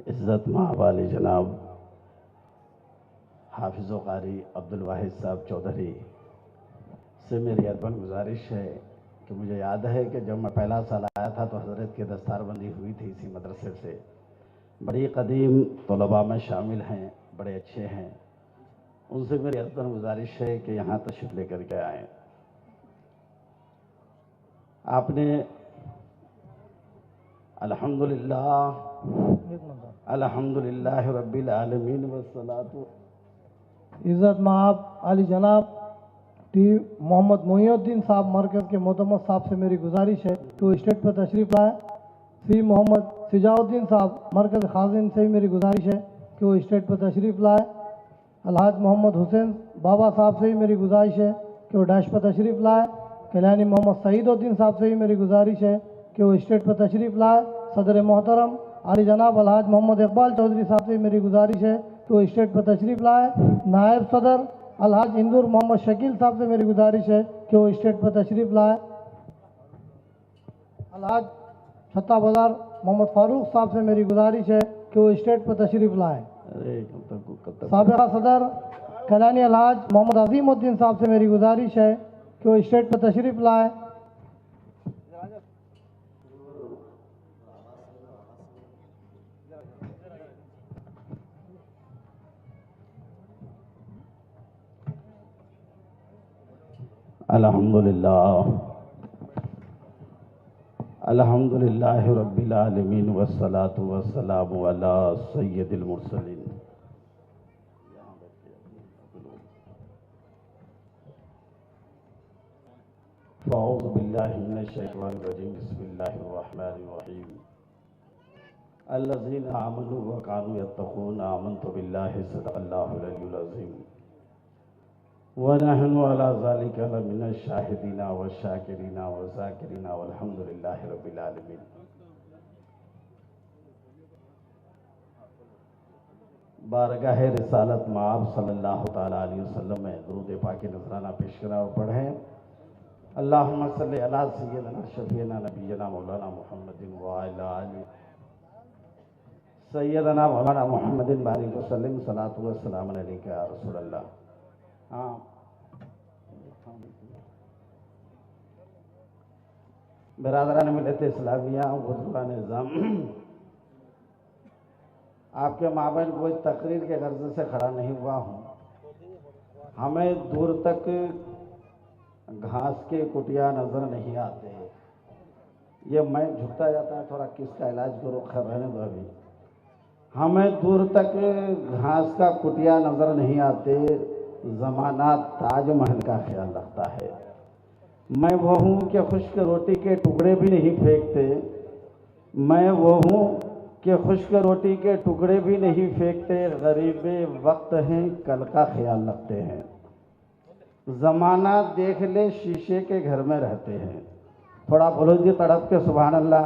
عزت مآب والی جناب حافظ و قاری عبدالواحد صاحب چودھری سے میری ادبن گزارش ہے کہ مجھے یاد ہے کہ جب میں پہلا سال آیا تھا تو حضرت کی دستار بندی ہوئی تھی اسی مدرسے سے. بڑی قدیم طلباء میں شامل ہیں، بڑے اچھے ہیں. ان سے میری ادبن گزارش ہے کہ یہاں تشریف لے کر کے آئیں. آپ نے الحمدللہ رب العالمین والصلاة. عزت مآب علی جناب ٹی محمد محی الدین صاحب مرکز کے معتمد صاحب سے میری گزارش ہے کہ وہ اسٹیج پر تشریف لائے. سی محمد سجاء الدین صاحب مرکز خازن سے بھی میری گزارش ہے کہ وہ اسٹیج پر تشریف لائے. الحاج محمد حسین بابا صاحب سے بھی میری گزارش ہے کہ وہ ڈیش پر تشریف لائے. کلیانی محمد سعید الدین صاحب سے بھی میری گزارش ہے کہ وہ اسٹیج پر تشریف لائے. صدر محترم علی جناب الحاج محمد اقبال چودھری صاحب سے بھی میری گزارش ہے کہ وہ اسٹیج پر تشریف لائے. نائب صدر الحاج ہندور محمد شکیل صاحب سے میری گزارش ہے کہ وہ اسٹیج پر تشریف لائے. الحاج چھتا بازار محمد فاروق صاحب سے میری گزارش ہے کہ وہ اسٹیج پر تشریف لائے. سابقہ صدر کلیانی الحاج محمد عظیم الدین صاحب سے میری گزارش ہے کہ وہ اسٹیج پر تشریف لائے. الحمدللہ رب العالمین والصلاة والسلام علی سید المرسلین. فاعوذ باللہ من الشیطان الرجیم. بسم اللہ الرحمن الرحیم. الذین آمنوا وکانوا یتقون آمنت باللہ صدق اللہ العلی العظیم. وَنَحْنُ عَلَى ذَلِكَ لَمِنَ الشَّاهِدِينَ وَالشَّاكِرِينَ وَالذَّاكِرِينَ وَالْحَمْدُ لِلَّهِ رَبِّ الْعَالَمِينَ. بارگاہ رسالت مآب صلی اللہ تعالیٰ علیہ وسلم میں درود پاک نذرانہ پیش کرا اور پڑھیں. اللہم صلی علی سیدنا شفیعنا نبینا مولانا محمد وعلی آلہ سیدنا مولانا محمد بارک وسلم. صلاۃ والسلام علیکہ یا رسول اللہ. برادران ملت اسلامیہ، بزرگان نظام، آپ کے مابین کوئی تقریر کے غرض سے کھڑا نہیں ہوا ہوں. ہمیں دور تک گھاس کے کٹیا نظر نہیں آتے. یہ میں جھکتا جاتا ہے، تھوڑا کس کا علاج کرو، خیر رہنے دو. ابھی ہمیں دور تک گھاس کا کٹیا نظر نہیں آتے. زمانہ تاج محل کا خیال رکھتا ہے. میں وہ ہوں کہ خشک روٹی کے ٹکڑے بھی نہیں پھینکتے. میں وہ ہوں کہ خشک روٹی کے ٹکڑے بھی نہیں پھینکتے. غریب وقت ہیں، کل کا خیال رکھتے ہیں. زمانہ دیکھ لے شیشے کے گھر میں رہتے ہیں. تھوڑا بولو جی تڑپ کے سبحان اللہ.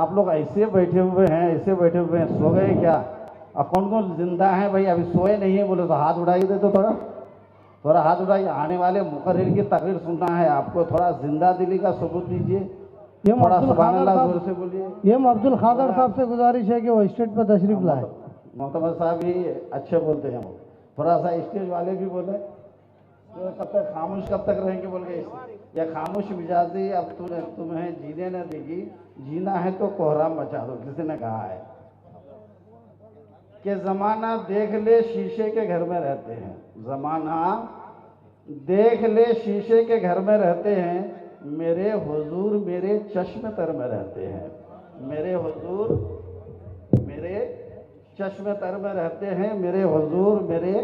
آپ لوگ ایسے بیٹھے ہوئے ہیں، ایسے بیٹھے ہوئے ہیں، سو گئے کیا؟ اب کون کون زندہ ہیں بھائی؟ ابھی سوئے نہیں ہیں بولے تو ہاتھ اٹھائیے دے. تو تھوڑا ہاتھ اٹھائیے. آنے والے مقرر کی تقریر سننا ہے آپ کو. تھوڑا زندہ دلی کا ثبوت دیجیے. تھوڑا سبحان اللہ زور سے بولیے. یہ عبد القادر صاحب سے گزارش ہے کہ وہ اسٹیج پر تشریف لائے. محتمد صاحب بھی اچھے بولتے ہیں. تھوڑا سا اسٹیج والے بھی بولے. کب تک خاموش کب تک رہیں گے بول کے؟ یا خاموش مزاجی اب تمہیں جینے نہ دے گی. جینا ہے تو کوہرام مچا دو. کسی نے کہا ہے کہ زمانہ دیکھ لے شیشے کے گھر میں رہتے ہیں. زمانہ دیکھ لے شیشے کے گھر میں رہتے ہیں. میرے حضور میرے چشم تر میں رہتے ہیں. میرے حضور میرے چشم تر میں رہتے ہیں. میرے حضور میرے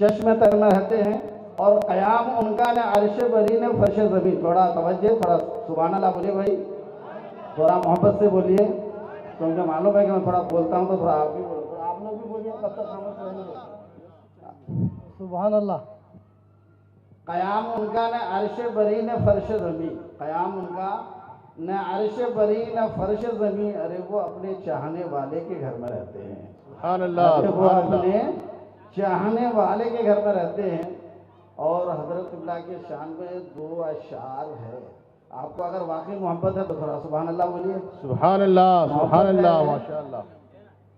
چشم تر میں رہتے ہیں. اور قیام ان کا نہ عرش بری نہ فرش زمین. تھوڑا توجہ، تھوڑا سبحان اللہ بولیے بھائی. تھوڑا محبت سے بولیے کیونکہ معلوم ہے کہ میں تھوڑا بولتا ہوں تو تھوڑا آپ بھی بولو. آپ لوگ بھی بولیے. کب تک خاموش رہنے دو. سبحان اللہ. قیام ان کا نہ عرش بری نہ فرش زمین. قیام ان کا نہ عرش بری نہ فرش زمین. ارے وہ اپنے چاہنے والے کے گھر میں رہتے ہیں. سبحان اللہ. وہ اپنے چاہنے والے کے گھر میں رہتے ہیں. اور حضرت اللہ کے شان میں 2 اشعار ہے. آپ کو اگر واقعی محبت ہے تو تھوڑا سبحان اللہ بولیے. سبحان اللہ. سبحان اللہ. ماشاء اللہ.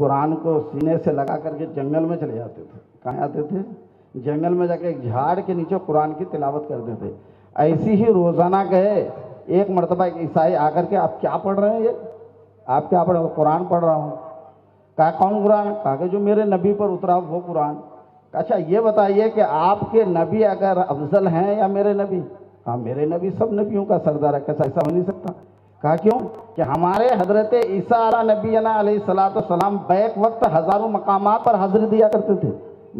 قرآن کو سینے سے لگا کر کے جنگل میں چلے جاتے تھے. کہاں آتے تھے؟ جنگل میں جا کے ایک جھاڑ کے نیچے قرآن کی تلاوت کرتے تھے. ایسی ہی روزانہ گئے. ایک مرتبہ ایک عیسائی آ کر کے آپ کیا پڑھ رہے ہیں؟ یہ آپ کیا پڑھ رہے ہیں؟ قرآن پڑھ رہا ہوں. کہا کون قرآن؟ کہا کہ جو میرے نبی پر اترا وہ قرآن. اچھا یہ بتائیے کہ آپ کے نبی اگر افضل ہیں یا میرے نبی؟ ہاں میرے نبی سب نبیوں کا سردار ہے. کیسا ایسا ہو نہیں سکتا. کہا کیوں؟ کہ ہمارے حضرت عیسیٰ علیہ نبینا علیہ السلام بیک وقت ہزاروں مقامات پر حاضری دیا کرتے تھے.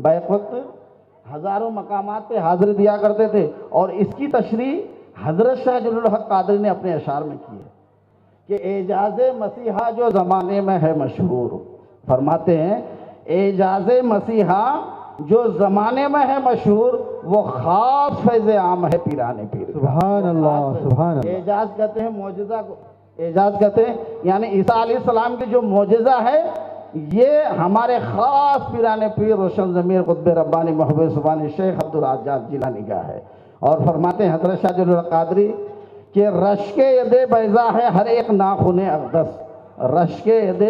بیک وقت ہزاروں مقامات پہ حاضری دیا کرتے تھے. اور اس کی تشریح حضرت شاہ جلیل الحق قادری نے اپنے اشعار میں کی ہے کہ اعجاز مسیحا جو زمانے میں ہے مشہور. فرماتے ہیں اعجاز مسیحا جو زمانے میں ہے مشہور وہ خاص فیض عام ہے پیران پیر. سبحان اللہ سبحان اللہ. اعجاز کہتے ہیں معجزہ کو. اعجاز کہتے ہیں یعنی عیسیٰ علیہ السلام کی جو معجزہ ہے یہ ہمارے خاص پیران پیر روشن ضمیر قطب ربانی محبوب سبحانی شیخ عبدالعزیز جیلانی کا ہے. اور فرماتے ہیں حضرت شاہ جلیل الحق قادری کہ رشک ید بیضا ہے ہر ایک ناخن اقدس. رشک ید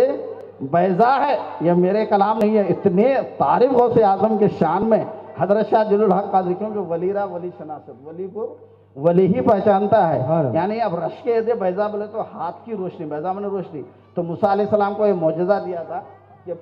بیضا ہے، یہ میرے کلام نہیں ہے. اتنے تعریف غوث اعظم کے شان میں حضرت شاہ جلیل الحق قادری، کیونکہ ولی را ولی شناست، ولی کو ولی ہی پہچانتا ہے. یعنی اب رشک ید بیضا بولے تو ہاتھ کی روشنی، بیضا میں نے روشنی. تو موسیٰ علیہ السلام کو یہ معجزہ دیا تھا کہ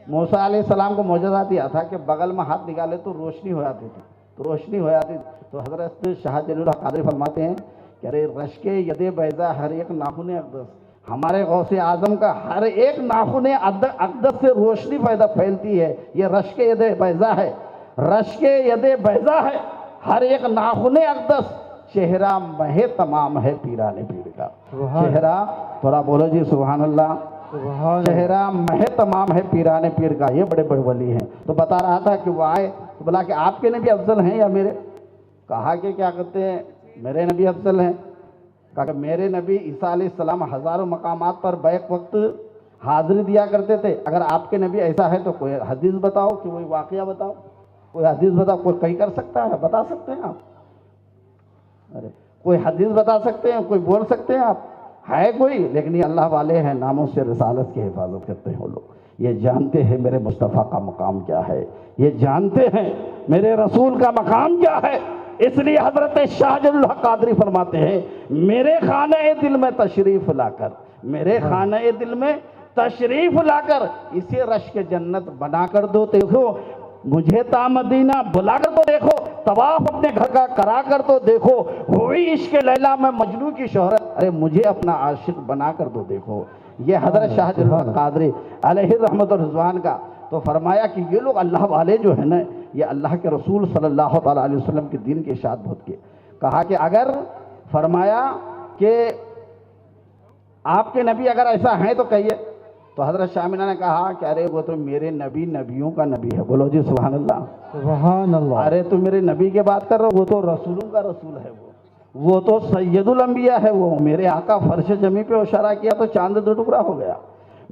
موسیٰ علیہ السلام کو معجزہ دیا تھا کہ بغل میں ہاتھ نکالے تو روشنی ہو جاتی تھی. تو روشنی ہو جاتی. تو حضرت شاہ جلیل الحق قادری فرماتے ہیں کہ ارے رشک ید بیضا ہر ایک ناخن اقدس، ہمارے غوث اعظم کا ہر ایک ناخن اقدس سے روشنی پیدا پھیلتی ہے. یہ رشک ید بیضا ہے. رشک ید بیضا ہے ہر ایک ناخن اقدس، چہرہ مہ تمام ہے پیران پیر کا. چہرہ تھوڑا بولو جی سبحان اللہ. چہرہ مہ تمام ہے پیران پیر کا. یہ بڑے بڑے ولی ہیں. تو بتا رہا تھا کہ وہ آئے تو بولا کہ آپ کے نبی افضل ہیں یا میرے؟ کہا کہ کیا کہتے ہیں میرے نبی افضل ہیں. کہا کہ میرے نبی عیسیٰ علیہ السلام ہزاروں مقامات پر بیک وقت حاضری دیا کرتے تھے. اگر آپ کے نبی ایسا ہے تو کوئی حدیث بتاؤ، کہ کوئی واقعہ بتاؤ، کوئی حدیث بتاؤ. کوئی کہیں کر سکتا ہے؟ بتا سکتے ہیں آپ؟ ارے کوئی حدیث بتا سکتے ہیں؟ کوئی بول سکتے ہیں آپ؟ ہے کوئی؟ لیکن یہ اللہ والے ہیں، ناموں سے رسالت کی حفاظت کرتے ہیں وہ لوگ. یہ جانتے ہیں میرے مصطفیٰ کا مقام کیا ہے، یہ جانتے ہیں میرے رسول کا مقام کیا ہے. اس لیے حضرت شاہ جلیل الحق قادری فرماتے ہیں میرے خانہ دل میں تشریف لا کر، میرے خانہ دل میں تشریف لا کر اسے رشک جنت بنا کر دو. دیکھو مجھے تا مدینہ بلا کر تو دیکھو، طواف اپنے گھر کا کرا کر تو دیکھو، ہوئی عشق لیلا میں مجنوں کی شہرت، ارے مجھے اپنا عاشق بنا کر تو دیکھو. یہ حضرت شاہ جلیل الحق قادری علیہ رحمت الرضوان کا. تو فرمایا کہ یہ لوگ اللہ والے جو ہیں نا، یہ اللہ کے رسول صلی اللہ تعالیٰ علیہ وسلم کے دین کی اشاعت بہت کی. کہا کہ اگر فرمایا کہ آپ کے نبی اگر ایسا ہیں تو کہیے. تو حضرت شاہ مینا نے کہا کہ ارے وہ تو میرے نبی نبیوں کا نبی ہے. بولو جی سبحان اللہ سبحان اللہ. ارے تو میرے نبی کے بات کر رہا ہو، وہ تو رسولوں کا رسول ہے. وہ تو سید الانبیاء ہے. وہ میرے آقا فرش جمی پہ اشارہ کیا تو چاند دو ٹکڑا ہو گیا.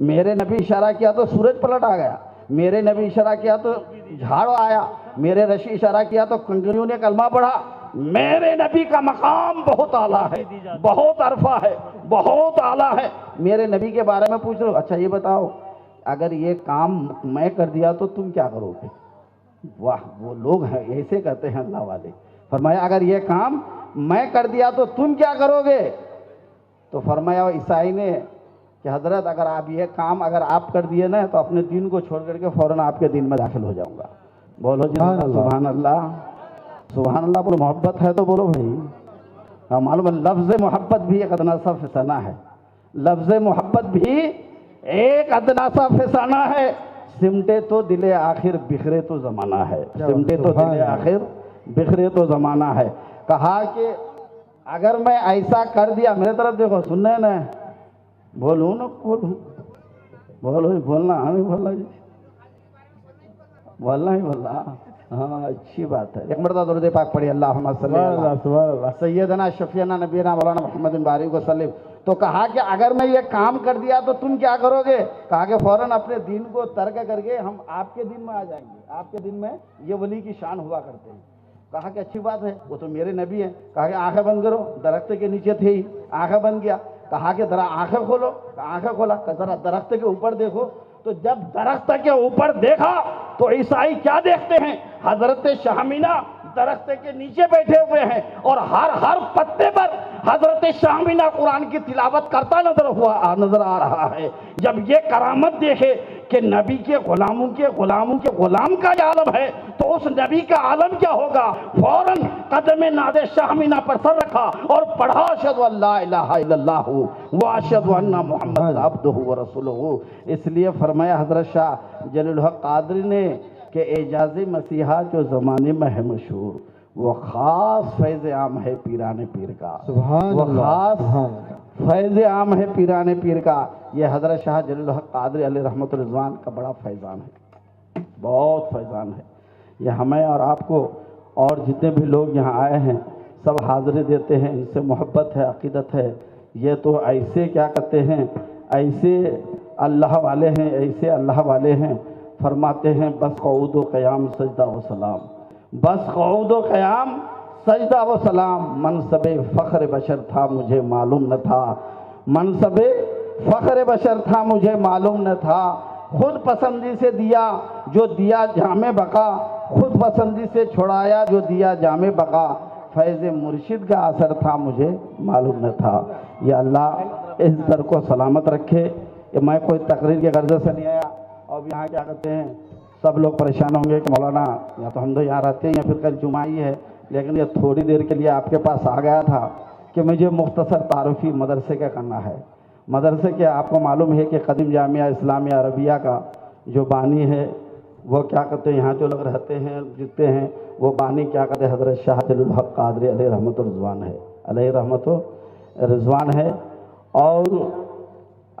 میرے نبی اشارہ کیا تو سورج پلٹ آ گیا. میرے نبی اشارہ کیا تو جھاڑ آیا. میرے رشی اشارہ کیا تو کنکریوں نے کلمہ پڑھا. میرے نبی کا مقام بہت اعلیٰ ہے، بہت عرفہ ہے، بہت اعلیٰ ہے. میرے نبی کے بارے میں پوچھ رہے ہو. اچھا یہ بتاؤ اگر یہ کام میں کر دیا تو تم کیا کرو گے؟ واہ وہ لوگ ہیں ایسے کہتے ہیں اللہ والے. فرمایا اگر یہ کام میں کر دیا تو تم کیا کرو گے؟ تو فرمایا عیسائی نے کہ حضرت اگر آپ یہ کام اگر آپ کر دیے نا تو اپنے دین کو چھوڑ کر کے فوراً آپ کے دین میں داخل ہو جاؤں گا. بولو جی سبحان اللہ سبحان اللہ. بولو محبت ہے تو بولو بھائی. معلوم ہے لفظ محبت بھی ایک ادنا سا فسانہ ہے. لفظ محبت بھی ایک ادنا سا فسانہ ہے. سمٹے تو دل آخر بکھرے تو زمانہ ہے. سمٹے تو دل آخر بکھرے تو زمانہ ہے. کہا کہ اگر میں ایسا کر دیا، میرے طرف دیکھو سننا ہے نا، بولوں نا بولوں، بولو بولنا نہیں بولنا جی، بولنا ہی بولنا. ہاں اچھی بات ہے. ایک مرتبہ درود پاک پڑھی اللہم صلی اللہ سیدنا شفیعنا نبینا مولانا محمد بارک وسلم. تو کہا کہ اگر میں یہ کام کر دیا تو تم کیا کرو گے؟ کہا کہ فوراً اپنے دین کو ترک کر کے ہم آپ کے دین میں آ جائیں گے. آپ کے دین میں یہ ولی کی شان ہوا کرتے ہیں. کہا کہ اچھی بات ہے، وہ تو میرے نبی ہیں. کہا کہ آنکھیں بند کرو. درخت کے نیچے تھے ہی، آنکھیں بند کیا. کہا کہ ذرا آنکھیں کھولو، آنکھیں کھولا، ذرا درخت کے اوپر دیکھو، تو جب درخت کے اوپر دیکھا تو عیسائی کیا دیکھتے ہیں؟ حضرت شاہمینہ درخت کے نیچے بیٹھے ہوئے ہیں اور ہر پتے پر حضرت شاہمینہ قرآن کی تلاوت کرتا نظر آ رہا ہے۔ جب یہ کرامت دیکھے کہ نبی کے غلام کا یہ عالم ہے تو اس نبی کا عالم کیا ہوگا؟ فوراً قدم ناز شاہمینہ پر سر رکھا اور پڑھا اشہد ان لا الہ الا اللہ واشہد ان محمد عبدہ ورسولہ۔ اس لیے فرمایا حضرت شاہ جلیل الحق قادری نے کہ اعجاز مسیحا جو زمانے میں ہے مشہور، وہ خاص فیض عام ہے پیران پیر کا، وہ خاص فیض عام ہے پیران پیر کا۔ یہ حضرت شاہ جلیل الحق قادری علیہ رحمۃ الرضوان کا بڑا فیضان ہے، بہت فیضان ہے۔ یہ ہمیں اور آپ کو اور جتنے بھی لوگ یہاں آئے ہیں سب حاضری دیتے ہیں، ان سے محبت ہے، عقیدت ہے۔ یہ تو ایسے کیا کہتے ہیں، ایسے اللہ والے ہیں، ایسے اللہ والے ہیں، فرماتے ہیں بس قعود و قیام سجدہ و سلام، بس قعود و قیام سجدہ و سلام، منصب فخر بشر تھا مجھے معلوم نہ تھا، منصب فخر بشر تھا مجھے معلوم نہ تھا، خود پسندی سے دیا جو دیا جامع بقا، خود پسندی سے چھڑایا جو دیا جامع بقا، فیض مرشد کا اثر تھا مجھے معلوم نہ تھا۔ یہ اللہ اس در کو سلامت رکھے۔ میں کوئی تقریر کے غرض سے نہیں آیا، اور یہاں کیا کہتے ہیں سب لوگ پریشان ہوں گے کہ مولانا یا تو ہم تو یہاں رہتے ہیں یا پھر کل جمعہ ہی ہے، لیکن یہ تھوڑی دیر کے لیے آپ کے پاس آ گیا تھا کہ مجھے مختصر تعارفی مدرسے کا کرنا ہے۔ مدرسے کے آپ کو معلوم ہے کہ قدیم جامعہ اسلامیہ عربیہ کا جو بانی ہے وہ کیا کہتے ہیں، یہاں جو لوگ رہتے ہیں جتنے ہیں وہ بانی کیا کہتے ہیں حضرت شاہ جلیل الحق قادری علیہ رحمۃ الرضوان ہے، علیہ رحمۃ الرضوان ہے۔ اور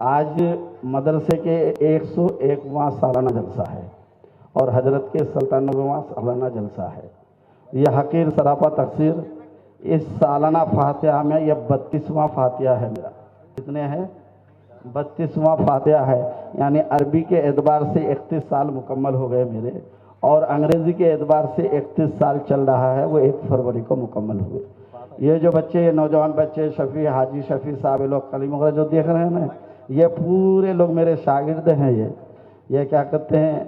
آج مدرسے کے 101واں سالانہ جلسہ ہے اور حضرت کے 97واں سالانہ جلسہ ہے۔ یہ حقیر سراپا تقصیر، اس سالانہ فاتحہ میں یہ 32واں فاتحہ ہے میرا، کتنے ہیں؟ 32واں فاتحہ ہے، یعنی عربی کے اعتبار سے 31 سال مکمل ہو گئے میرے، اور انگریزی کے اعتبار سے 31 سال چل رہا ہے، وہ 1 فروری کو مکمل ہوئے۔ یہ جو بچے، یہ نوجوان بچے، شفیع حاجی شفیع صاحب، لوگ کلیم وغیرہ جو دیکھ رہے ہیں نا، یہ پورے لوگ میرے شاگرد ہیں۔ یہ کیا کہتے ہیں،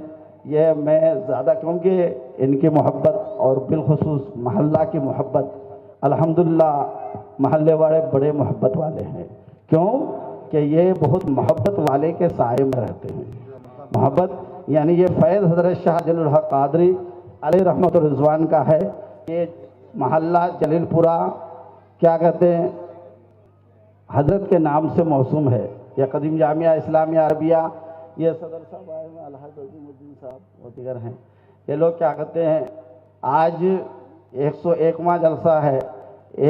یہ میں زیادہ کیونکہ ان کی محبت اور بالخصوص محلہ کی محبت، الحمدللہ محلے والے بڑے محبت والے ہیں، کیوں کہ یہ بہت محبت والے کے سائے میں رہتے ہیں۔ محبت یعنی یہ فیض حضرت شاہ جلیل الحق قادری علیہ رحمۃ الرضوان کا ہے۔ یہ محلہ جلیل پورہ کیا کہتے ہیں حضرت کے نام سے موسوم ہے۔ یہ قدیم جامعہ اسلامیہ عربیہ، یہ صدر صاحب آئے ہیں، الحاج عظیم الدین صاحب اور دیگر ہیں، یہ لوگ کیا کہتے ہیں آج 101واں جلسہ ہے۔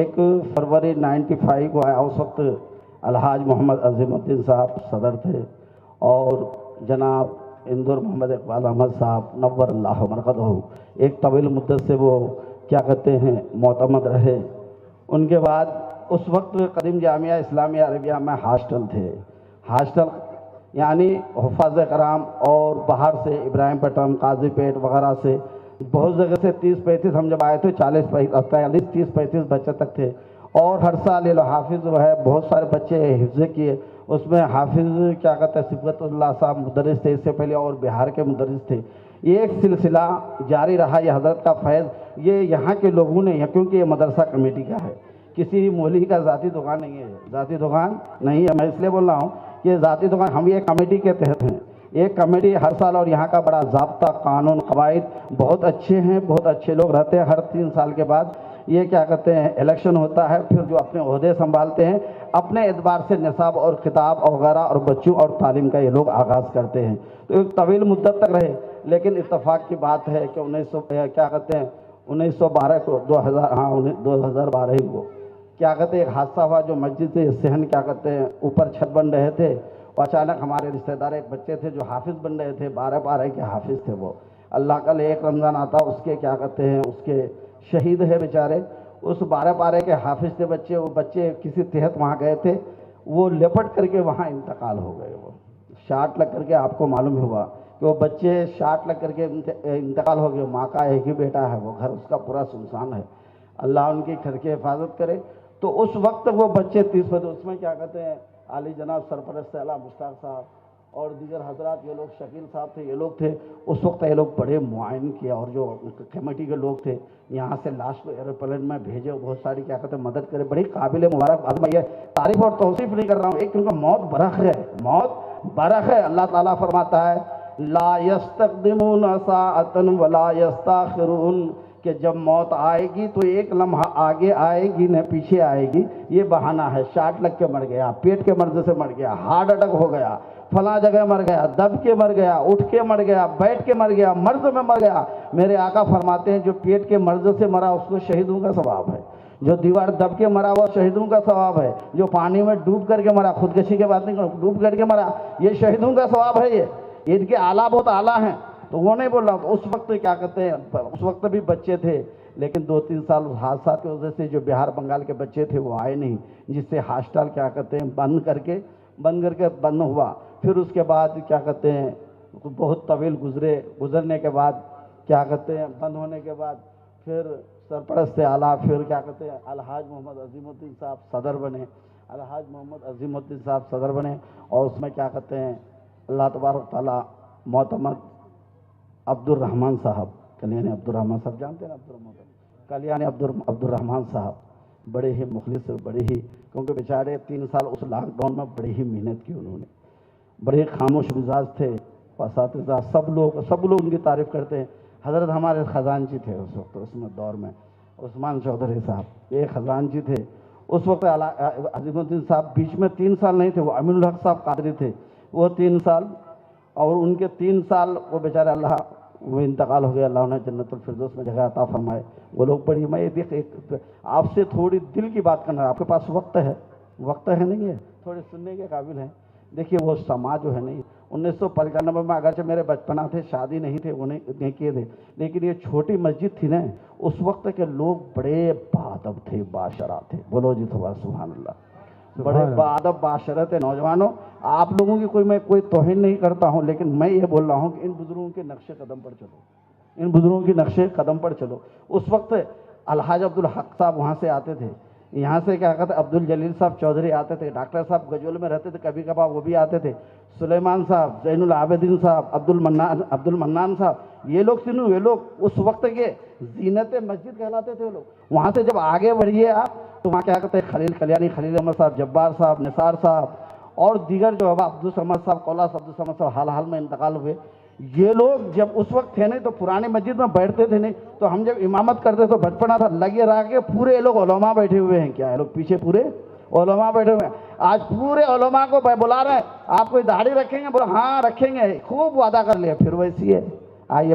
1 فروری 95 کو آیا، اس وقت الحاج محمد عظیم الدین صاحب صدر تھے، اور جناب اندور محمد اقبال احمد صاحب نور اللہ مرقدہ ایک طویل مدت سے وہ کیا کہتے ہیں معتمد رہے۔ ان کے بعد اس وقت قدیم جامعہ اسلامیہ عربیہ میں ہاسٹل تھے، ہاسٹل یعنی حفاظ کرام اور باہر سے ابراہیم پٹم، قاضی پیٹ وغیرہ سے بہت جگہ سے 30-35 ہم جب آئے تھے 40-30-35 بچے تک تھے، اور ہر سال یہ حافظ جو ہے بہت سارے بچے حفظ کیے، اس میں حافظ کیا کہتے ہیں صفت اللہ صاحب مدرس تھے، اس سے پہلے اور بہار کے مدرس تھے۔ یہ ایک سلسلہ جاری رہا، یہ حضرت کا فیض یہ یہاں کے لوگوں نے، کیونکہ یہ مدرسہ کمیٹی کا ہے، کسی مولوی کا ذاتی دکان نہیں ہے، ذاتی دکان نہیں ہے، میں اس لیے بول رہا ہوں کہ ذاتی دکان، ہم یہ کمیٹی کے تحت ہیں، ایک کمیٹی ہر سال، اور یہاں کا بڑا ضابطہ قانون قواعد بہت اچھے ہیں، بہت اچھے لوگ رہتے ہیں۔ ہر 3 سال کے بعد یہ کیا کہتے ہیں الیکشن ہوتا ہے، پھر جو اپنے عہدے سنبھالتے ہیں اپنے اعتبار سے نصاب اور خطاب وغیرہ اور بچوں اور تعلیم کا یہ لوگ آغاز کرتے ہیں، تو ایک طویل مدت تک رہے۔ لیکن اتفاق کی بات ہے کہ 1912 کو 2012 ہی کو کیا کہتے ہیں ایک حادثہ ہوا، جو مسجد صحن کیا کہتے ہیں اوپر چھت بن رہے تھے، اور اچانک ہمارے رشتہ دار ایک بچے تھے جو حافظ بن رہے تھے، 12 پارے کے حافظ تھے وہ، اللہ کا لے 1 رمضان آتا اس کے کیا کہتے ہیں اس کے شہید ہے بیچارے، اس 12 پارے کے حافظ تھے بچے، وہ بچے کسی تحت وہاں گئے تھے، وہ لپٹ کر کے وہاں انتقال ہو گئے، وہ شاٹ لگ کر کے، آپ کو معلوم ہوا کہ وہ بچے شاٹ لگ کر کے انتقال ہو گئے۔ ماں کا ایک ہی بیٹا ہے، وہ گھر اس کا پورا سنسان ہے، اللہ ان کی گھر کی حفاظت کرے۔ تو اس وقت وہ بچے 30 اس میں کیا کہتے ہیں عالی جناب سرپرست اعلیٰ مشتاق صاحب اور دیگر حضرات، یہ لوگ شکیل صاحب تھے، یہ لوگ تھے اس وقت، یہ لوگ بڑے معائن کیا، اور جو کمیٹی کے لوگ تھے یہاں سے لاش کو ایروپلین میں بھیجے، بہت ساری کیا کہتے ہیں مدد کرے، بڑی قابل مبارک۔ میں یہ تعریف اور توصیف نہیں کر رہا ہوں، ایک کیونکہ موت برحق ہے، موت برحق ہے۔ اللہ تعالیٰ فرماتا ہے لا یستقدمون ساعۃ ولا یستاخرون، کہ جب موت آئے گی تو ایک لمحہ آگے آئے گی نہ پیچھے آئے گی۔ یہ بہانہ ہے، شاٹ لگ کے مر گیا، پیٹ کے مرض سے مر گیا، ہارٹ اٹیک ہو گیا، فلاں جگہ مر گیا، دب کے مر گیا، اٹھ کے مر گیا، بیٹھ کے مر گیا، مرض میں مر گیا۔ میرے آقا فرماتے ہیں جو پیٹ کے مرض سے مرا اس کو شہیدوں کا ثواب ہے، جو دیوار دب کے مرا وہ شہیدوں کا ثواب ہے، جو پانی میں ڈوب کر کے مرا، خودکشی کے بات نہیں، ڈوب کر کے مرا، یہ شہیدوں کا ثواب ہے۔ یہ ان کے اعلیٰ بہت اعلیٰ ہیں، تو وہ نہیں بول رہا ہوں۔ اس وقت کیا کہتے ہیں، اس وقت بھی بچے تھے، لیکن 2-3 سال حادثات کی وجہ سے جو بہار بنگال کے بچے تھے وہ آئے نہیں، جس سے ہاسٹل کیا کہتے ہیں بند کر کے بند ہوا۔ پھر اس کے بعد کیا کہتے ہیں بہت طویل گزرنے کے بعد کیا کہتے ہیں بند ہونے کے بعد پھر سرپرست اعلیٰ، پھر کیا کہتے ہیں الحاج محمد عظیم الدین صاحب صدر بنے، الحاج محمد عظیم الدین صاحب صدر بنے، اور اس میں کیا کہتے ہیں اللہ تبارک تعالیٰ معتمد عبد الرحمن صاحب، کلیانی عبد الرحمن صاحب جانتے ہیں کلیانی عبد الرحمن صاحب بڑے ہی مخلص، بڑے ہی، کیونکہ بیچارے 3 سال اس لاک ڈاؤن میں بڑی ہی محنت کی انہوں نے، بڑے خاموش مزاج تھے، اساتذہ سب لوگ ان کی تعریف کرتے ہیں۔ حضرت ہمارے خزانچی تھے اس وقت، اس میں دور میں عثمان چودھری صاحب یہ خزانچی تھے اس وقت۔ عظیم الدین صاحب بیچ میں 3 سال نہیں تھے، وہ امین الحق صاحب قادری تھے، وہ 3 سال، اور ان کے 3 سال وہ بیچارے اللہ وہ انتقال ہو گیا، اللہ انہیں جنت الفردوس میں جگہ عطا فرمائے۔ وہ لوگ بڑی، میں یہ آپ سے تھوڑی دل کی بات کرنا ہے، آپ کے پاس وقت ہے نہیں ہے، تھوڑے سننے کے قابل ہیں۔ دیکھیے وہ سماج جو ہے نہیں، 1995 میں اگرچہ میرے بچپنا تھے، شادی نہیں تھے، وہ نہیں کیے تھے، لیکن یہ چھوٹی مسجد تھی نا، اس وقت کے لوگ بڑے باادب تھے، باشرات تھے، بولو جی تھوڑا سبحان اللہ، بڑے باادب باشرت نوجوانوں۔ آپ لوگوں کی میں کوئی توہین نہیں کرتا ہوں، لیکن میں یہ بول رہا ہوں کہ ان بزرگوں کے نقش قدم پر چلو، ان بزرگوں کے نقش قدم پر چلو۔ اس وقت الحاج عبد الحق صاحب وہاں سے آتے تھے، یہاں سے کیا کہتے عبد الجلیل صاحب چودھری آتے تھے، ڈاکٹر صاحب گجول میں رہتے تھے، کبھی کبھار وہ بھی آتے تھے، سلیمان صاحب، زین العابدین صاحب، عبد المنان صاحب، یہ لوگ اس وقت کے زینت مسجد کہلاتے تھے وہ لوگ۔ وہاں سے جب آگے بڑھیے آپ تو وہاں کیا کہتے ہیں خلیل کلیانی، خلیل احمد صاحب، جبار صاحب، نثار صاحب اور دیگر جو ہے عبدالصمد صاحب، کولاس عبدالصمد صاحب حال میں انتقال ہوئے۔ یہ لوگ جب اس وقت تھے نہیں تو پرانی مسجد میں بیٹھتے تھے نہیں، تو ہم جب امامت کرتے تو بچپنا تھا، لگے رہا کے پورے یہ لوگ علماء بیٹھے ہوئے ہیں، کیا یہ لوگ پیچھے پورے علماء بیٹھے ہوئے ہیں۔ آج پورے علماء کو بلا رہے ہیں، آپ کوئی داڑھی رکھیں گے؟ بولے ہاں رکھیں گے، خوب وعدہ کر لیا، پھر ویسی ہے۔ آئیے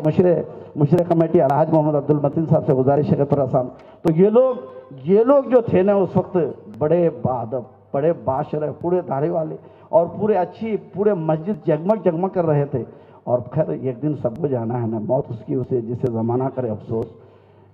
مشرے کمیٹی الحاج محمد عبد المتین صاحب سے گزارش ہے کہ تو یہ لوگ جو تھے نا اس وقت بڑے باادب، بڑے باشر، پورے داڑھی والے، اور پورے مسجد جگمگ کر رہے تھے۔ اور خیر ایک دن سب کو جانا ہے نا، موت اس کی اسے جسے زمانہ کرے افسوس،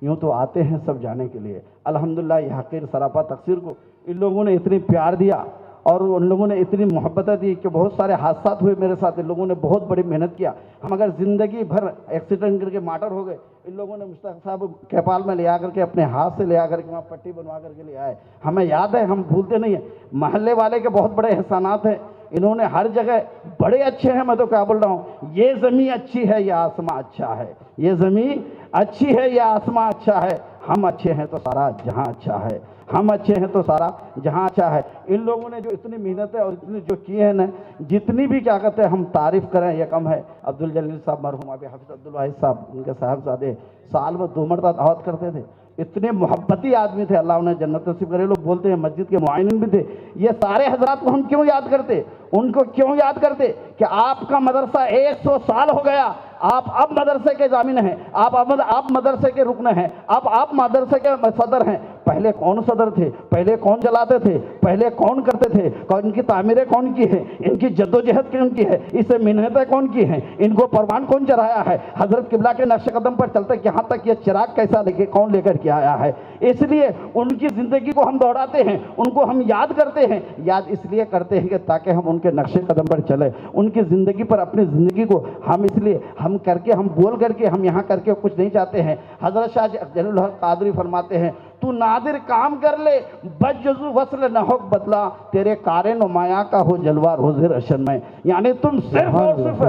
یوں تو آتے ہیں سب جانے کے لیے۔ الحمدللہ یہ حقیر سراپا تقصیر کو ان لوگوں نے اتنی پیار دیا اور ان لوگوں نے اتنی محبتیں دی کہ بہت سارے حادثات ہوئے میرے ساتھ، ان لوگوں نے بہت بڑی محنت کیا۔ ہم اگر زندگی بھر ایکسیڈنٹ کر کے مارٹر ہو گئے، ان لوگوں نے مشتاق صاحب کیپال میں لے آ کر کے اپنے ہاتھ سے لے آ کر کے وہاں پٹی بنوا کر کے لے آئے، ہمیں یاد ہے، ہم بھولتے نہیں ہیں۔ محلے والے کے بہت بڑے احسانات ہیں، انہوں نے ہر جگہ بڑے اچھے ہیں۔ میں تو کیا بول رہا ہوں، یہ زمین اچھی ہے یا آسمان اچھا ہے، یہ زمین اچھی ہے یا آسمان اچھا ہے، ہم اچھے ہیں تو سارا جہاں اچھا ہے، ہم اچھے ہیں تو سارا جہاں اچھا ہے۔ ان لوگوں نے جو اتنی محنت ہے اور اتنی جو کیے ہیں نا، جتنی بھی کیا کہتے ہیں ہم تعریف کریں یہ کم ہے۔ عبد الجلیل صاحب مرحوم ابھی حافظ عبدالواحد صاحب ان کے صاحبزادے سال میں 2 مرتبہ دعوت کرتے تھے، اتنے محبتی آدمی تھے، اللہ انہیں جنت نصیب کرے۔ لوگ بولتے ہیں مسجد کے معائنین بھی تھے۔ یہ سارے حضرات کو ہم کیوں یاد کرتے، ان کو کیوں یاد کرتے کہ آپ کا مدرسہ 100 سال ہو گیا، آپ اب مدرسے کے ضامن ہیں، آپ مدرسے کے رکن ہیں، آپ مدرسے کے صدر ہیں۔ پہلے کون صدر تھے، پہلے کون چلاتے تھے، پہلے کون کرتے تھے، ان کی تعمیریں کون کی ہیں، ان کی جدوجہد کون کی ہے، اسے محنتیں کون کی ہیں، ان کو پروان کون چڑھایا ہے، حضرت قبلہ کے نقش قدم پر چلتے یہاں تک یہ چراغ کیسا کون لے کر کے آیا ہے۔ اس لیے ان کی زندگی کو ہم دوہراتے ہیں، ان کو ہم یاد کرتے ہیں، یاد اس لیے کرتے ہیں کہ تاکہ ہم ان کے نقش قدم پر چلیں، ان کی زندگی پر اپنی زندگی کو ہم اس لیے ہم کر کے ہم بول کر کے ہم یہاں کر کے کچھ نہیں چاہتے ہیں۔ حضرت شاہ جلیل الحق قادری فرماتے ہیں تو نادر کام کر لے، بج جزو وصل نہ ہو بدلا، تیرے کار نمایاں کا ہو جلوہ روز روشن میں۔ یعنی تم صرف اور صرف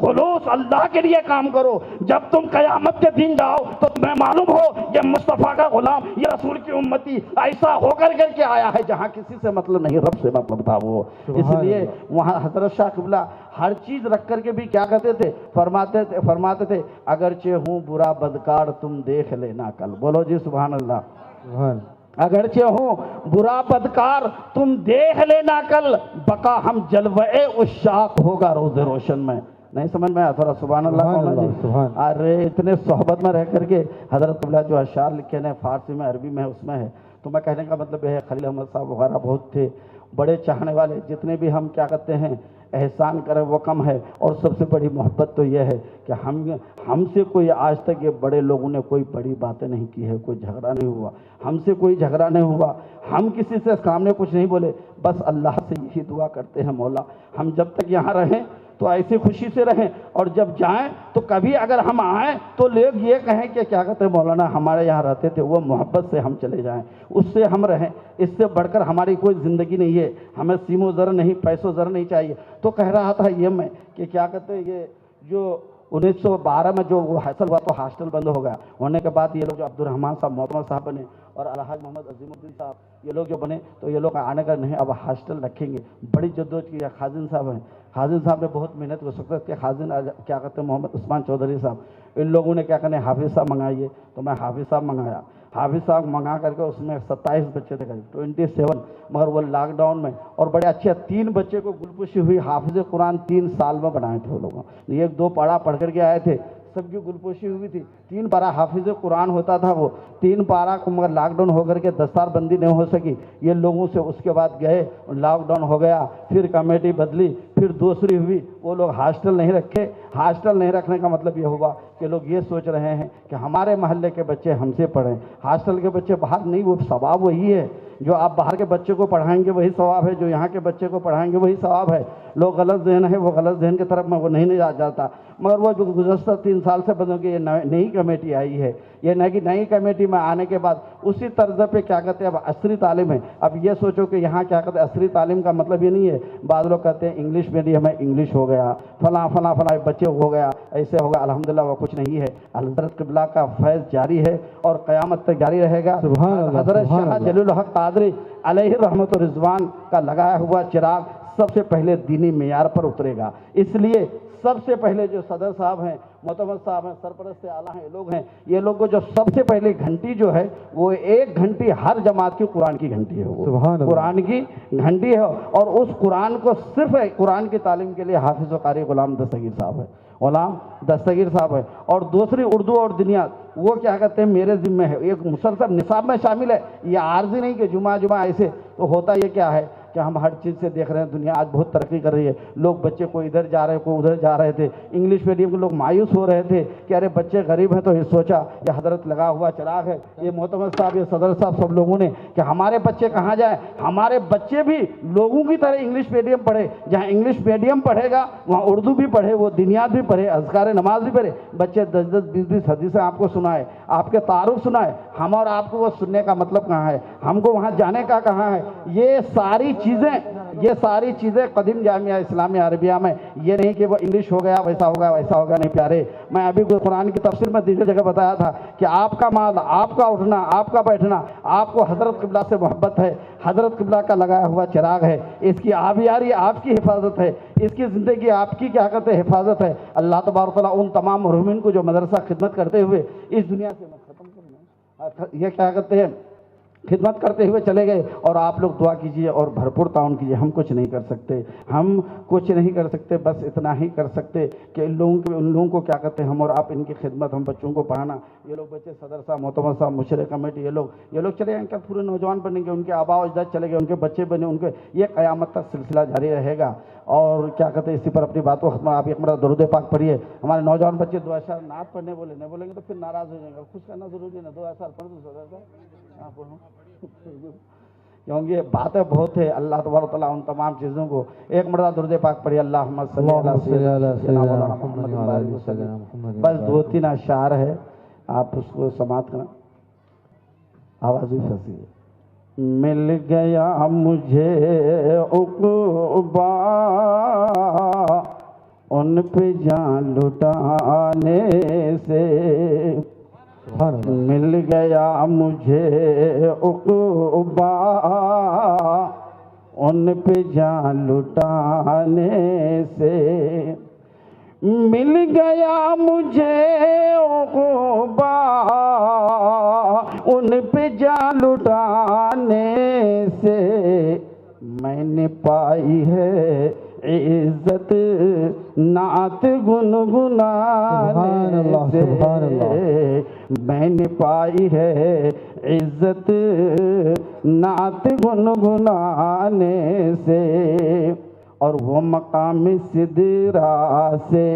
خلوص اللہ کے لیے کام کرو، جب تم قیامت کے دن جاؤ تو تمہیں معلوم ہو یہ مصطفیٰ کا غلام، یہ رسول کی امتی ایسا ہو کر کے آیا ہے جہاں کسی سے مطلب نہیں، رب سے مطلب تھا وہ۔ اس لیے وہاں حضرت شاہ قبلہ ہر چیز رکھ کر کے بھی کیا کہتے تھے، فرماتے تھے اگرچہ ہوں برا بدکار تم دیکھ لینا کل۔ بولو جی سبحان اللہ۔ سبحان اگرچہ ہوں برا بدکار تم دیکھ لینا کل، بقا ہم جلوہ عشاق ہوگا روز روشن میں۔ نہیں سمجھ میں آیا تھوڑا سبحان اللہ کہنا جی؟ ارے اتنے صحبت میں رہ کر کے حضرت قبلہ جو اشعار لکھے ہیں فارسی میں، عربی میں، اس میں ہے، تو میں کہنے کا مطلب یہ ہے خلیل احمد صاحب وغیرہ بہت تھے بڑے چاہنے والے، جتنے بھی ہم کیا کہتے ہیں احسان کریں وہ کم ہے، اور سب سے بڑی محبت تو یہ ہے کہ ہم سے کوئی آج تک یہ بڑے لوگوں نے کوئی بڑی باتیں نہیں کی ہے، کوئی جھگڑا نہیں ہوا ہم سے، کوئی جھگڑا نہیں ہوا، ہم کسی سے سامنے کچھ نہیں بولے، بس اللہ سے یہی دعا کرتے ہیں مولا ہم جب تک یہاں رہیں تو ایسی خوشی سے رہیں، اور جب جائیں تو کبھی اگر ہم آئیں تو لوگ یہ کہیں کہ کیا کہتے ہیں مولانا ہمارے یہاں رہتے تھے، وہ محبت سے ہم چلے جائیں، اس سے ہم رہیں، اس سے بڑھ کر ہماری کوئی زندگی نہیں ہے، ہمیں سیم و زر نہیں، پیسہ و زر نہیں چاہیے۔ تو کہہ رہا تھا یہ میں کہ کیا کہتے ہیں یہ جو 1912 میں جو وہ حاصل ہوا تو ہاسٹل بند ہو گیا، ہونے کے بعد یہ لوگ جو عبدالرحمن صاحب معتمد صاحب بنے اور الحاج محمد عظیم الدین صاحب یہ لوگ جو بنے، تو یہ لوگ آنے کا نہیں اب ہاسٹل رکھیں گے، بڑی جدوجہد کی ہے۔ خازن صاحب ہیں، خازن صاحب نے بہت محنت کر سکتے کہ خازن کیا کہتے ہیں محمد عثمان چودھری صاحب، ان لوگوں نے کیا کہنے حافظ صاحب منگائیے، تو میں حافظ صاحب منگایا، حافظ صاحب منگا کر کے اس میں 27 بچے تھے قریب 27، مگر وہ لاک ڈاؤن میں، اور بڑے اچھے 3 بچے کو گلپوشی ہوئی، حافظ قرآن 3 سال میں بنائے تھے وہ لوگوں، 1-2 پارا پڑھ کر کے آئے تھے، سب کی گلپوشی ہوئی تھی، 3 پارا حافظ قرآن ہوتا تھا وہ 3 پارا کو، مگر لاک ڈاؤن ہو کر کے دستار بندی نہیں ہو سکی، یہ لوگوں سے اس کے بعد گئے، لاک ڈاؤن ہو گیا، پھر کمیٹی بدلی، پھر دوسری ہوئی، وہ لوگ ہاسٹل نہیں رکھے۔ ہاسٹل نہیں رکھنے کا مطلب یہ ہوا کہ لوگ یہ سوچ رہے ہیں کہ ہمارے محلے کے بچے ہم سے پڑھیں، ہاسٹل کے بچے باہر نہیں، وہ ثواب وہی ہے جو آپ باہر کے بچے کو پڑھائیں گے وہی ثواب ہے، جو یہاں کے بچے کو پڑھائیں گے وہی ثواب ہے۔ لوگ غلط ذہن ہے، وہ غلط ذہن کی طرف میں وہ نہیں جاتا، مگر وہ جو گزشتہ 3 سال سے بدل کے یہ نئی کمیٹی آئی ہے، یہ نئی کمیٹی میں آنے کے بعد اسی طرز پہ کیا کہتے ہیں اب عصری تعلیم ہے۔ اب یہ سوچو کہ یہاں کیا کہتے ہیں عصری تعلیم کا مطلب یہ نہیں ہے، بعض لوگ کہتے ہیں انگلش میڈیم ہے، انگلش ہو گیا، فلاں فلاں فلاں بچے ہو گیا، ایسے ہوگا، الحمدللہ وہ کچھ نہیں ہے۔ حضرت قبلہ کا فیض جاری ہے اور قیامت تک جاری رہے گا۔ حضرت شاہ جلیل الحق قادری علیہ رحمت و رضوان کا لگایا ہوا چراغ سب سے پہلے دینی معیار پر اترے گا، اس لیے سب سے پہلے جو صدر صاحب ہیں، معتمد صاحب ہیں، سرپرست اعلیٰ ہیں، یہ لوگ کو جو سب سے پہلے گھنٹی جو ہے وہ 1 گھنٹی ہر جماعت کی قرآن کی گھنٹی ہے، وہ قرآن کی گھنٹی ہے، اور اس قرآن کو صرف قرآن کی تعلیم کے لیے حافظ و قاری غلام دستگیر صاحب ہے، غلام دستگیر صاحب ہے، اور دوسری اردو اور دنیا وہ کیا کہتے ہیں میرے ذمہ ہے، ایک مسلسل نصاب میں شامل ہے، یہ عارضی نہیں کہ جمعہ ایسے، تو ہوتا یہ کیا ہے کہ ہم ہر چیز سے دیکھ رہے ہیں، دنیا آج بہت ترقی کر رہی ہے، لوگ بچے کو ادھر جا رہے کو ادھر جا رہے تھے، انگلش میڈیم کے لوگ مایوس ہو رہے تھے کہ ارے بچے غریب ہیں، تو یہ سوچا یہ حضرت لگا ہوا چراغ ہے، یہ معتمد صاحب، یہ صدر صاحب، سب لوگوں نے کہ ہمارے بچے کہاں جائیں، ہمارے بچے بھی لوگوں کی طرح انگلش میڈیم پڑھے، جہاں انگلش میڈیم پڑھے گا وہاں اردو بھی پڑھے، وہ دنیات بھی پڑھے، اذکار نماز بھی پڑھے، بچے 10-10 20-20 حدیثیں آپ کو سنائے، آپ کے تعارف سنائے، ہم اور آپ کو وہ سننے کا مطلب کہاں ہے، ہم کو وہاں جانے کا کہاں ہے۔ یہ ساری چیزیں قدیم جامعہ اسلامیہ عربیہ میں، یہ نہیں کہ وہ انگلش ہو گیا ویسا ہوگا ویسا ہوگا، نہیں پیارے، میں ابھی قرآن کی تفسیر میں دوسری جگہ بتایا تھا کہ آپ کا مال، آپ کا اٹھنا، آپ کا بیٹھنا، آپ کو حضرت قبلہ سے محبت ہے، حضرت قبلہ کا لگایا ہوا چراغ ہے، اس کی آبیاری آپ کی حفاظت ہے، اس کی زندگی آپ کی کیا کہتے ہیں حفاظت ہے۔ اللہ تبارک و تعالیٰ ان تمام مرحومین کو جو مدرسہ خدمت کرتے ہوئے اس دنیا سے ختم کرنا، یہ کیا کہتے ہیں خدمت کرتے ہوئے چلے گئے، اور آپ لوگ دعا کیجئے اور بھرپور تعاون کیجئے۔ ہم کچھ نہیں کر سکتے، ہم کچھ نہیں کر سکتے، بس اتنا ہی کر سکتے کہ ان لوگوں کو کیا کہتے ہیں ہم اور آپ ان کی خدمت، ہم بچوں کو پڑھانا، یہ لوگ بچے صدر صاحب، معتمد صاحب، مشرع کمیٹی، یہ لوگ چلے گئے، پورے نوجوان بنیں گے، ان کے آباء و اجداد چلے گئے، ان کے بچے بنے، ان کے یہ قیامت تک سلسلہ جاری رہے گا۔ اور کیا کہتے ہیں اسی پر اپنی بات کو ختم، آپ ایک مرتبہ درود پاک پڑھیے، ہمارے نوجوان بچے 2 اشعار نعت پڑھنے نہیں بولیں گے تو پھر ناراض ہو جائیں گے، خوش کرنا ضروری ہے نا، 2 اشعار پڑھ دو صدر صاحب، پڑھو، کیونکہ باتیں بہت ہے۔ اللہ تبارک و تعالیٰ ان تمام چیزوں کو ایک مرتبہ درود پاک پڑھیے، اللہم صلی علی سیدنا محمد وعلی وسلم۔ بس 2-3 اشعار ہے، آپ اس کو سماعت کریں۔ آواز بھی پھنسی ہے۔ مل گیا مجھے عقبہ ان پہ جان لٹانے سے، سبحان اللہ، مل گیا مجھے عقبہ ان پہ جان لٹانے سے، مل گیا مجھے عقبہ ان پہ جان لٹانے سے، میں نے پائی ہے عزت نعت گنگنانے سے، میں نے پائی ہے عزت نعت گنگنانے سے، اور وہ مقام سدرا سے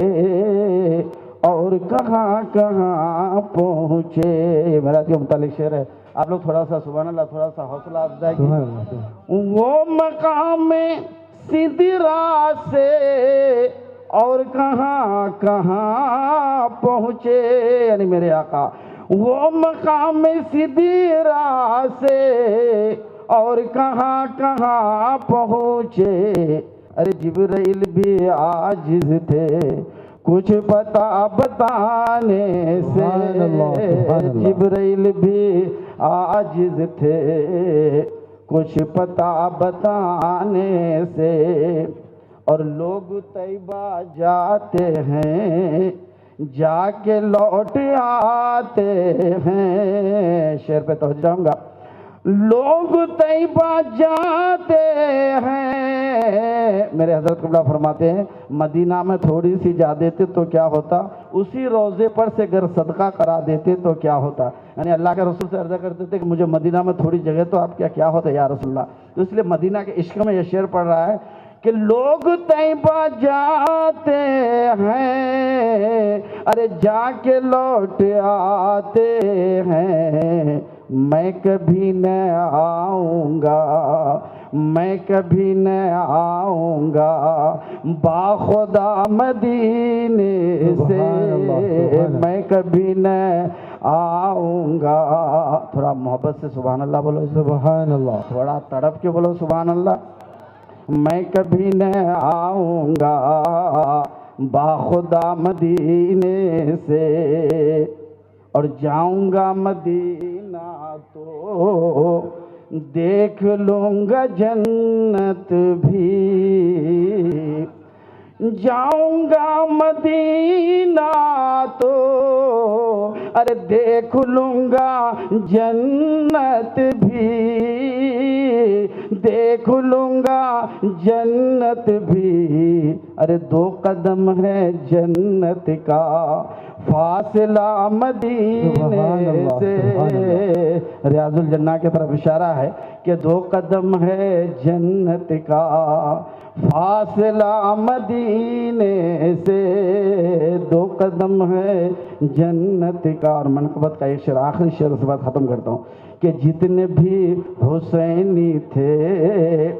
اور کہاں کہاں پہنچے۔ میرا کے متعلق شعر ہے، آپ لوگ تھوڑا سا سبحان اللہ، تھوڑا سا حوصلہ افزائی سبحان کیجیے۔ اللہ، وہ مقام سدرا سے اور کہاں کہاں پہنچے، یعنی میرے آقا وہ مقام سدرا سے اور کہاں کہاں پہنچے، ارے جبرائیل بھی عاجز تھے کچھ پتا بتانے سے، جبرائیل بھی عاجز تھے کچھ پتا بتانے سے، اور لوگ طیبہ جاتے ہیں جا کے لوٹ آتے ہیں۔ شعر پہ توجہ جاؤں گا۔ لوگ طیبہ جاتے ہیں، میرے حضرت قبلہ فرماتے ہیں مدینہ میں تھوڑی سی جا دیتے تو کیا ہوتا، اسی روضے پر سے اگر صدقہ کرا دیتے تو کیا ہوتا، یعنی اللہ کے رسول سے عرض کرتے تھے کہ مجھے مدینہ میں تھوڑی جگہ تو آپ کیا ہوتا یا رسول اللہ۔ تو اس لیے مدینہ کے عشق میں یہ شعر پڑھ رہا ہے کہ لوگ طیبہ جاتے ہیں، ارے جا کے لوٹ آتے ہیں، میں کبھی نہ آؤں گا، میں کبھی نہ آؤں گا باخدا مدینے سے، میں کبھی نہ آؤں گا۔ تھوڑا محبت سے سبحان اللہ بولو، سبحان اللہ، تھوڑا تڑپ کے بولو سبحان اللہ۔ میں کبھی نہ آؤں گا باخدا مدینے سے، اور جاؤں گا مدینہ تو دیکھ لوں گا جنت بھی، جاؤں گا مدینہ تو ارے دیکھ لوں گا جنت بھی، دیکھ لوں گا جنت بھی، ارے 2 قدم ہے جنت کا فاصلہ مدینے سے۔ ریاض الجنہ کی طرف اشارہ ہے کہ 2 قدم ہے جنت کا فاصلہ مدینے سے، 2 قدم ہے جنت کا۔ اور منقبت کا ایک شعر، آخری شعر اس بعد ختم کرتا ہوں کہ جتنے بھی حسینی تھے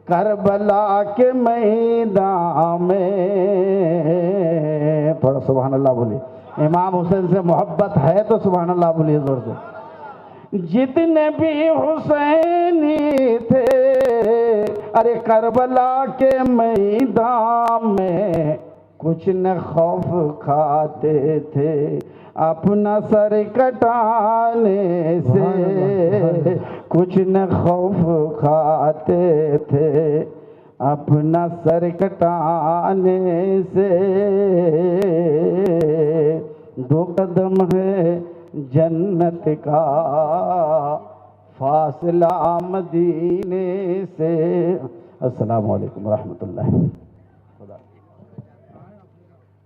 کربلا کے میدان میں، تھوڑا سبحان اللہ بولیے، امام حسین سے محبت ہے تو سبحان اللہ بولیے زور سے۔ جتنے بھی حسینی تھے ارے کربلا کے میدان میں، کچھ نہ خوف کھاتے تھے اپنا سر کٹانے سے، کچھ نہ خوف کھاتے تھے اپنا سر کٹانے سے، 2 قدم ہے جنت کا فاصلہ مدینے سے۔ السلام علیکم ورحمۃ اللہ۔